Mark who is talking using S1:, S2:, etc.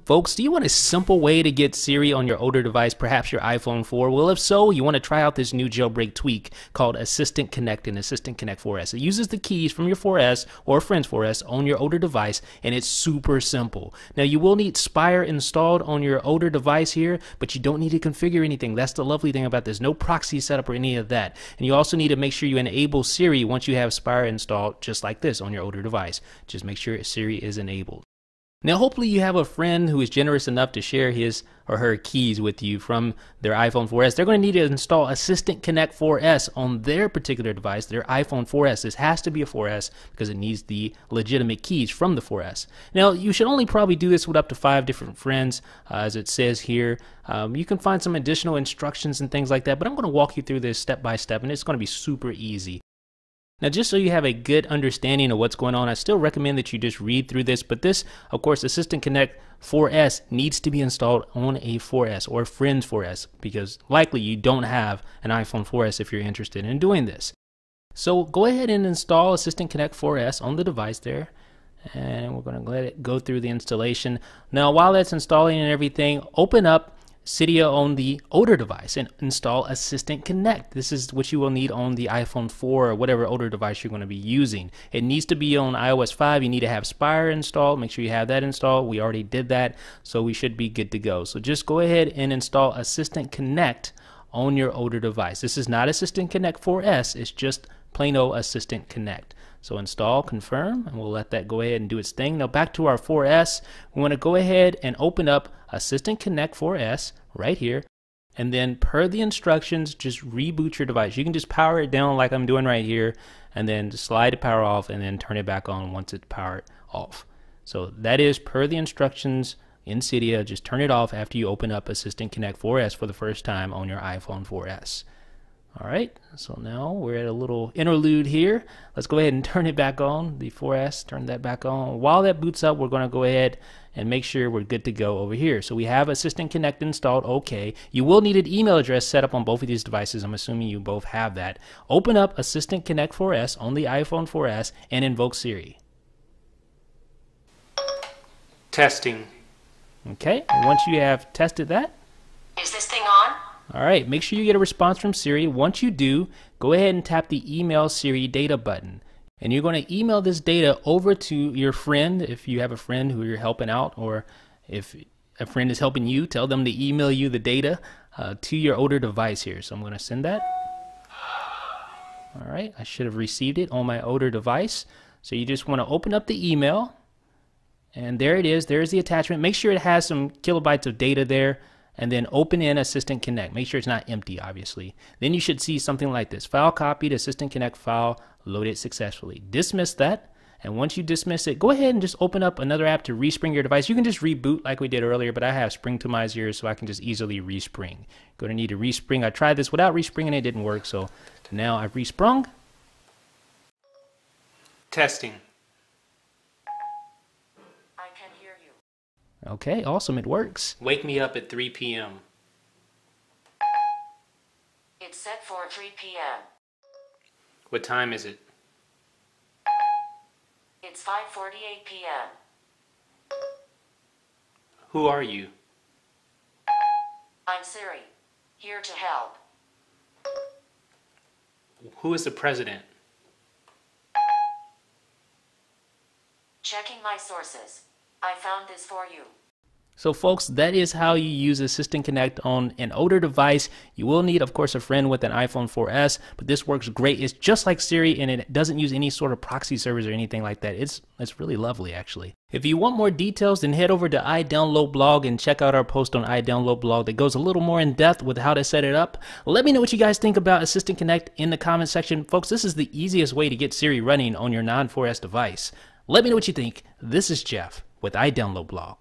S1: Folks, do you want a simple way to get Siri on your older device, perhaps your iPhone 4? Well, if so, you want to try out this new jailbreak tweak called AssistantConnect and AssistantConnect4S. It uses the keys from your 4S or a friend's 4S on your older device, and it's super simple. Now, you will need Spire installed on your older device here, but you don't need to configure anything. That's the lovely thing about this. No proxy setup or any of that. And you also need to make sure you enable Siri once you have Spire installed, just like this on your older device. Just make sure Siri is enabled. Now, hopefully you have a friend who is generous enough to share his or her keys with you from their iPhone 4S. They're going to need to install AssistantConnect4S on their particular device, their iPhone 4S. This has to be a 4S because it needs the legitimate keys from the 4S. Now, you should only probably do this with up to 5 different friends, as it says here. You can find some additional instructions and things like that, but I'm going to walk you through this step by step, and it's going to be super easy. Now, just so you have a good understanding of what's going on, I still recommend that you just read through this. But this, of course, AssistantConnect4S needs to be installed on a 4S or a friend's 4S because likely you don't have an iPhone 4S if you're interested in doing this. So go ahead and install AssistantConnect4S on the device there. And we're going to let it go through the installation. Now, while that's installing and everything, open up Cydia on the older device and install AssistantConnect. This is what you will need on the iPhone 4 or whatever older device you're going to be using. It needs to be on iOS 5. You need to have Spire installed. Make sure you have that installed. We already did that, so we should be good to go. So just go ahead and install AssistantConnect on your older device. This is not AssistantConnect4S. It's just plain old AssistantConnect. So install, confirm, and we'll let that go ahead and do its thing. Now back to our 4S, we want to go ahead and open up AssistantConnect4S right here, and then per the instructions, just reboot your device. You can just power it down like I'm doing right here, and then slide the power off, and then turn it back on once it's powered off. So that is per the instructions in Cydia. Just turn it off after you open up AssistantConnect4S for the first time on your iPhone 4S. Alright, so now we're at a little interlude here. Let's go ahead and turn it back on, the 4S, turn that back on. While that boots up, we're going to go ahead and make sure we're good to go over here. So we have AssistantConnect installed, okay. You will need an email address set up on both of these devices. I'm assuming you both have that. Open up AssistantConnect4S on the iPhone 4S and invoke Siri.
S2: Testing.
S1: Okay, and once you have tested that.
S3: Is this thing on?
S1: Alright, make sure you get a response from Siri. Once you do, go ahead and tap the Email Siri Data button. And you're going to email this data over to your friend if you have a friend who you're helping out, or if a friend is helping you, tell them to email you the data to your older device here. So I'm going to send that. Alright, I should have received it on my older device. So you just want to open up the email. And there it is. There's the attachment. Make sure it has some kilobytes of data there. And then open in AssistantConnect. Make sure it's not empty, obviously. Then you should see something like this. File copied, AssistantConnect file loaded successfully. Dismiss that. And once you dismiss it, go ahead and just open up another app to respring your device. You can just reboot like we did earlier, but I have Springtomize here, so I can just easily respring. Going to need to respring. I tried this without respringing, it didn't work, so now I've resprung.
S2: Testing.
S1: Okay, awesome, it works.
S2: Wake me up at 3 p.m.
S3: It's set for 3 p.m.
S2: What time is it?
S3: It's 5:48 p.m.
S2: Who are you?
S3: I'm Siri, here to help.
S2: Who is the president?
S3: Checking my sources. I found this for you.
S1: So folks, that is how you use AssistantConnect on an older device. You will need, of course, a friend with an iPhone 4S, but this works great. It's just like Siri, and it doesn't use any sort of proxy servers or anything like that. It's really lovely, actually. If you want more details, then head over to iDownloadBlog and check out our post on iDownloadBlog that goes a little more in depth with how to set it up. Let me know what you guys think about AssistantConnect in the comment section. Folks, this is the easiest way to get Siri running on your non-4S device. Let me know what you think. This is Jeff with iDownloadBlog.